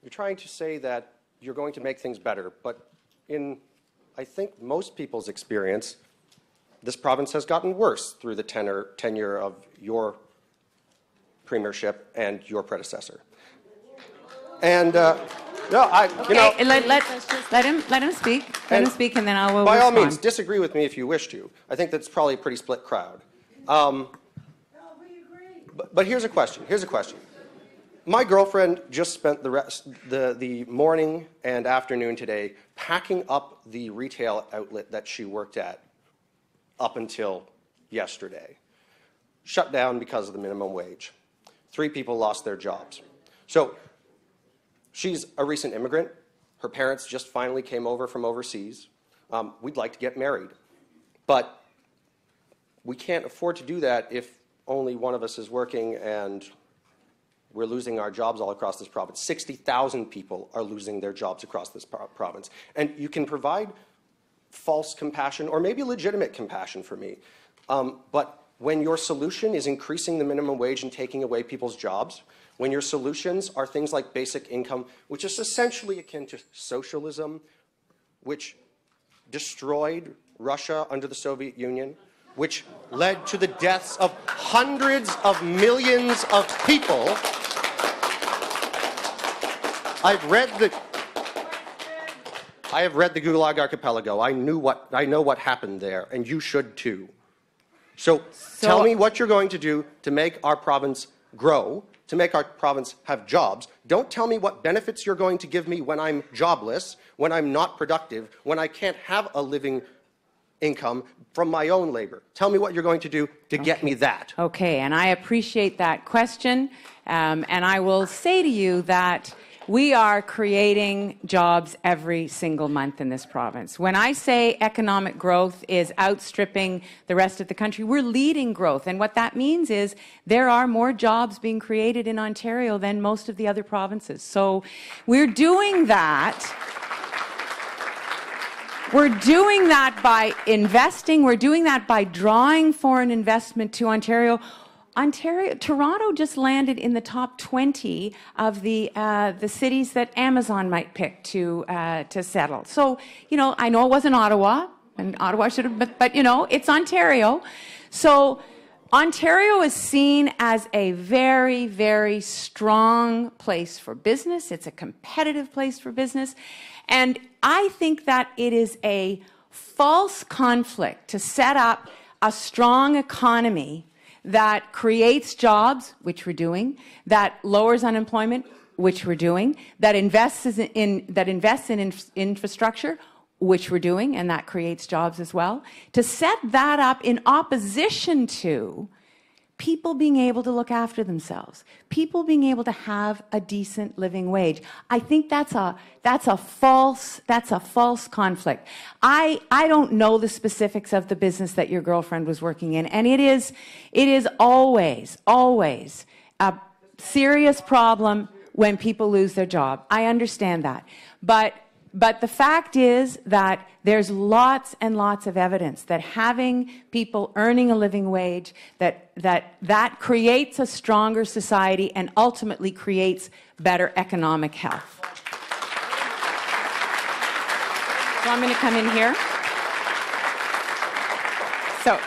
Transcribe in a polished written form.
You're trying to say that you're going to make things better, but in, I think, most people's experience, this province has gotten worse through the tenure of your premiership and your predecessor. And no, let him speak. Let him speak, and then I will. By all respond. means, disagree with me if you wish to. I think that's probably a pretty split crowd. But here's a question. My girlfriend just spent the morning and afternoon today packing up the retail outlet that she worked at up until yesterday. Shut down because of the minimum wage. 3 people lost their jobs. So she's a recent immigrant. Her parents just finally came over from overseas. We'd like to get married. But we can't afford to do that if only one of us is working and we're losing our jobs all across this province. 60,000 people are losing their jobs across this province. And you can provide false compassion or maybe legitimate compassion for me. But when your solution is increasing the minimum wage and taking away people's jobs, when your solutions are things like basic income, which is essentially akin to socialism, which destroyed Russia under the Soviet Union, which led to the deaths of hundreds of millions of people. I have read the Gulag Archipelago. I know what happened there, and you should too. So tell me what you're going to do to make our province grow, to make our province have jobs. Don't tell me what benefits you're going to give me when I'm jobless, when I'm not productive, when I can't have a living income from my own labor. Tell me what you're going to do to get me that. Okay, and I appreciate that question. And I will say to you that we are creating jobs every single month in this province. When I say economic growth is outstripping the rest of the country, we're leading growth. And what that means is there are more jobs being created in Ontario than most of the other provinces. So we're doing that. We're doing that by investing. We're doing that by drawing foreign investment to Ontario. Toronto just landed in the top 20 of the cities that Amazon might pick to settle. So, you know, I know it wasn't Ottawa, and Ottawa should have, but you know, it's Ontario. So Ontario is seen as a very, very strong place for business. It's a competitive place for business. And I think that it is a false conflict to set up a strong economy that creates jobs, which we're doing, that lowers unemployment, which we're doing, that invests in infrastructure, which we're doing, and that creates jobs as well. To set that up in opposition to people being able to look after themselves, people being able to have a decent living wage. I think that's a false conflict. I don't know the specifics of the business that your girlfriend was working in, and it is always a serious problem when people lose their job. I understand that. But the fact is that there's lots and lots of evidence that having people earning a living wage, that creates a stronger society and ultimately creates better economic health. So I'm going to come in here. So